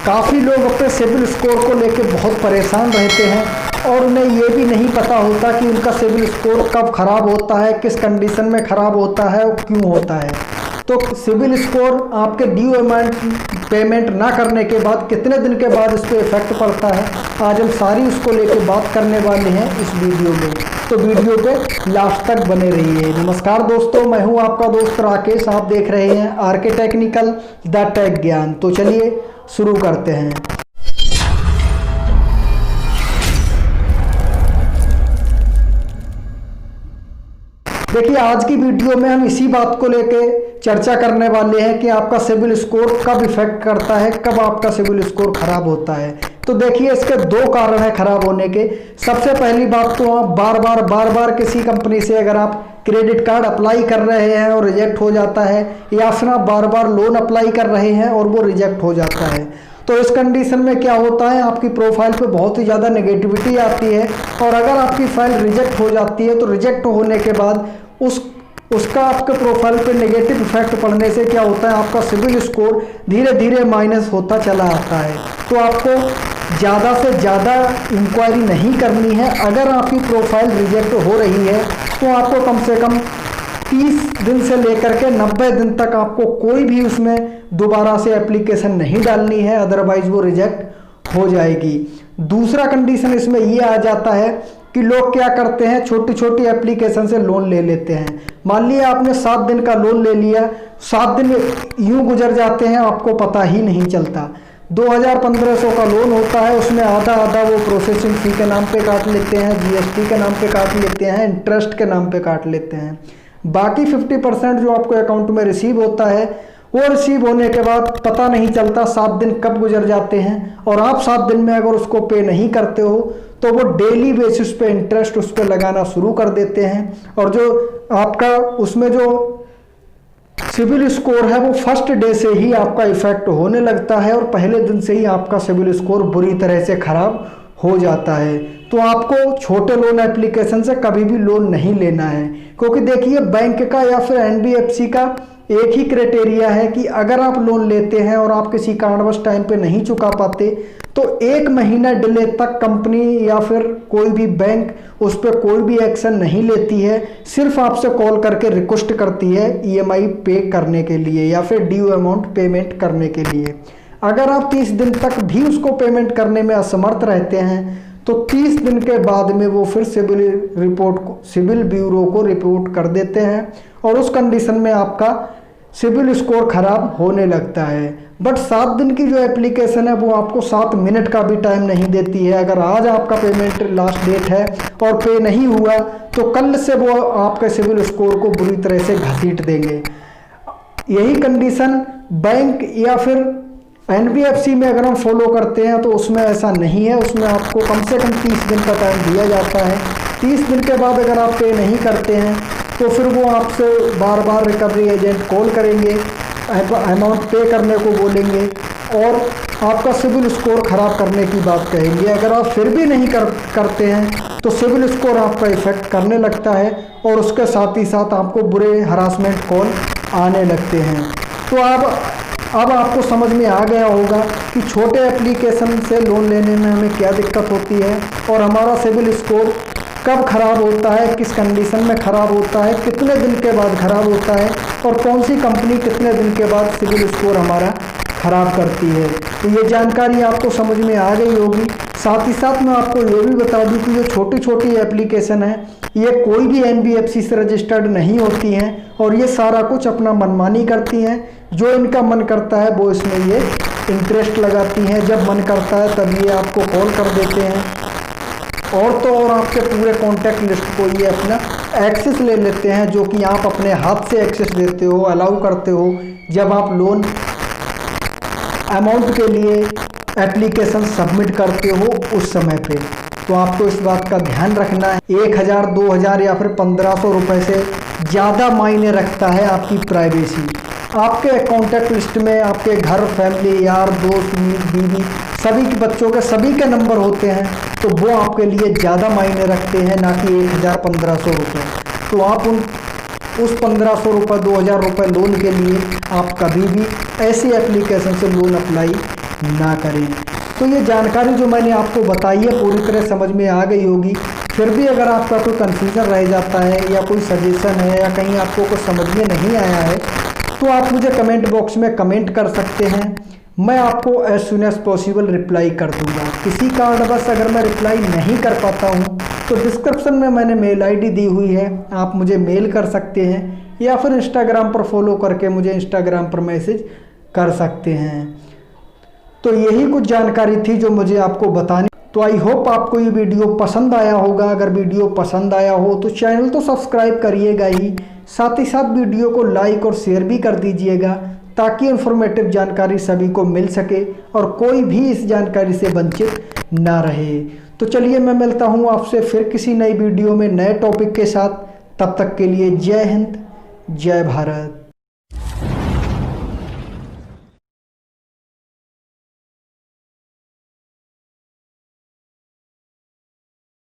काफ़ी लोग अपने सिबिल स्कोर को लेकर बहुत परेशान रहते हैं और उन्हें ये भी नहीं पता होता कि उनका सिबिल स्कोर कब ख़राब होता है, किस कंडीशन में ख़राब होता है और क्यों होता है। तो सिबिल स्कोर आपके ड्यू अमाउंट पेमेंट ना करने के बाद कितने दिन के बाद इस पर इफेक्ट पड़ता है, आज हम सारी उसको लेकर बात करने वाले हैं इस वीडियो में। तो वीडियो पे लास्ट तक बने रहिए। नमस्कार दोस्तों, मैं हूं आपका दोस्त राकेश। आप देख रहे हैं आरके टेक्निकल द टेक ज्ञान। तो चलिए शुरू करते हैं। देखिए, आज की वीडियो में हम इसी बात को लेके चर्चा करने वाले हैं कि आपका सिबिल स्कोर कब इफेक्ट करता है, कब आपका सिबिल स्कोर खराब होता है। तो देखिए, इसके दो कारण हैं खराब होने के। सबसे पहली बात तो आप बार बार किसी कंपनी से अगर आप क्रेडिट कार्ड अप्लाई कर रहे हैं और रिजेक्ट हो जाता है, या फिर आप बार बार लोन अप्लाई कर रहे हैं और वो रिजेक्ट हो जाता है, तो इस कंडीशन में क्या होता है, आपकी प्रोफाइल पे बहुत ही ज़्यादा नेगेटिविटी आती है। और अगर आपकी फाइल रिजेक्ट हो जाती है तो रिजेक्ट होने के बाद उसका आपके प्रोफाइल पे नेगेटिव इफेक्ट पड़ने से क्या होता है, आपका सिबिल स्कोर धीरे धीरे माइनस होता चला आता है। तो आपको ज़्यादा से ज़्यादा इंक्वायरी नहीं करनी है। अगर आपकी प्रोफाइल रिजेक्ट हो रही है तो आपको कम से कम 30 दिन से लेकर के 90 दिन तक आपको कोई भी उसमें दोबारा से एप्लीकेशन नहीं डालनी है, अदरवाइज वो रिजेक्ट हो जाएगी। दूसरा कंडीशन इसमें ये आ जाता है कि लोग क्या करते हैं, छोटी छोटी एप्लीकेशन से लोन ले लेते हैं। मान लिया आपने 7 दिन का लोन ले लिया, 7 दिन यूं गुजर जाते हैं, आपको पता ही नहीं चलता। 2500 का लोन होता है, उसमें आधा वो प्रोसेसिंग फी के नाम पे काट लेते हैं, जीएसटी के नाम पे काट लेते हैं, इंटरेस्ट के नाम पे काट लेते हैं। बाकी 50% जो आपको अकाउंट में रिसीव होता है, वो रिसीव होने के बाद पता नहीं चलता 7 दिन कब गुजर जाते हैं। और आप 7 दिन में अगर उसको पे नहीं करते हो तो वो डेली बेसिस पे इंटरेस्ट उस पर लगाना शुरू कर देते हैं। और जो आपका उसमें जो सिबिल स्कोर है वो फर्स्ट डे से ही आपका इफेक्ट होने लगता है और पहले दिन से ही आपका सिबिल स्कोर बुरी तरह से खराब हो जाता है। तो आपको छोटे लोन एप्लीकेशन से कभी भी लोन नहीं लेना है, क्योंकि देखिए, बैंक का या फिर एनबीएफसी का एक ही क्राइटेरिया है कि अगर आप लोन लेते हैं और आप किसी कारणवश टाइम पे नहीं चुका पाते तो 1 महीना डिले तक कंपनी या फिर कोई भी बैंक उस पर कोई भी एक्शन नहीं लेती है। सिर्फ आपसे कॉल करके रिक्वेस्ट करती है ईएमआई पे करने के लिए या फिर ड्यू अमाउंट पेमेंट करने के लिए। अगर आप 30 दिन तक भी उसको पेमेंट करने में असमर्थ रहते हैं तो 30 दिन के बाद में वो फिर सिबिल ब्यूरो को रिपोर्ट कर देते हैं और उस कंडीशन में आपका सिबिल स्कोर खराब होने लगता है। बट 7 दिन की जो एप्लीकेशन है वो आपको 7 मिनट का भी टाइम नहीं देती है। अगर आज आपका पेमेंट लास्ट डेट है और पे नहीं हुआ तो कल से वो आपके सिबिल स्कोर को बुरी तरह से घसीट देंगे। यही कंडीशन बैंक या फिर एनबीएफसी में अगर हम फॉलो करते हैं तो उसमें ऐसा नहीं है। उसमें आपको कम से कम 30 दिन का टाइम दिया जाता है। 30 दिन के बाद अगर आप पे नहीं करते हैं तो फिर वो आपसे बार रिकवरी एजेंट कॉल करेंगे, अमाउंट पे करने को बोलेंगे और आपका सिबिल स्कोर ख़राब करने की बात कहेंगे। अगर आप फिर भी नहीं करते हैं तो सिबिल स्कोर आपका इफेक्ट करने लगता है और उसके साथ ही साथ आपको बुरे हरासमेंट कॉल आने लगते हैं। तो अब आपको समझ में आ गया होगा कि छोटे एप्लीकेशन से लोन लेने में हमें क्या दिक्कत होती है और हमारा सिबिल स्कोर कब खराब होता है, किस कंडीशन में ख़राब होता है, कितने दिन के बाद ख़राब होता है और कौन सी कंपनी कितने दिन के बाद सिबिल स्कोर हमारा ख़राब करती है। तो ये जानकारी आपको समझ में आ गई होगी। साथ ही साथ मैं आपको ये भी बता दूं कि जो छोटी छोटी एप्लीकेशन है ये कोई भी एनबीएफसी से रजिस्टर्ड नहीं होती हैं और ये सारा कुछ अपना मनमानी करती हैं। जो इनका मन करता है वो इसमें ये इंटरेस्ट लगाती हैं, जब मन करता है तब ये आपको कॉल कर देते हैं और तो और आपके पूरे कॉन्टैक्ट लिस्ट को ये अपना एक्सेस ले लेते हैं, जो कि आप अपने हाथ से एक्सेस देते हो, अलाउ करते हो जब आप लोन अमाउंट के लिए एप्लीकेशन सबमिट करते हो उस समय पे। तो आपको इस बात का ध्यान रखना है, 1000, 2000 या फिर 1500 रुपये से ज़्यादा मायने रखता है आपकी प्राइवेसी। आपके कॉन्टैक्ट लिस्ट में आपके घर, फैमिली, यार, दोस्त, बीवी, सभी के बच्चों के सभी के नंबर होते हैं, तो वो आपके लिए ज़्यादा मायने रखते हैं, ना कि 1000-1500 रुपये। तो आप उस 1500 रुपये, 2000 रुपये लोन के लिए आप कभी भी ऐसी एप्लीकेशन से लोन अप्लाई ना करें। तो ये जानकारी जो मैंने आपको बताई है पूरी तरह समझ में आ गई होगी। फिर भी अगर आपका कोई कन्फ्यूज़न रह जाता है या कोई सजेशन है या कहीं आपको कुछ समझ में नहीं आया है तो आप मुझे कमेंट बॉक्स में कमेंट कर सकते हैं। मैं आपको as soon as possible reply कर दूंगा। किसी कारणवश अगर मैं रिप्लाई नहीं कर पाता हूँ तो डिस्क्रिप्शन में मैंने मेल आईडी दी हुई है, आप मुझे मेल कर सकते हैं या फिर इंस्टाग्राम पर फॉलो करके मुझे इंस्टाग्राम पर मैसेज कर सकते हैं। तो यही कुछ जानकारी थी जो मुझे आपको बतानी। तो आई होप आपको ये वीडियो पसंद आया होगा। अगर वीडियो पसंद आया हो तो चैनल तो सब्सक्राइब करिएगा ही, साथ ही साथ वीडियो को लाइक और शेयर भी कर दीजिएगा ताकि इन्फॉर्मेटिव जानकारी सभी को मिल सके और कोई भी इस जानकारी से वंचित ना रहे। तो चलिए मैं मिलता हूँ आपसे फिर किसी नई वीडियो में नए टॉपिक के साथ। तब तक के लिए जय हिंद, जय भारत।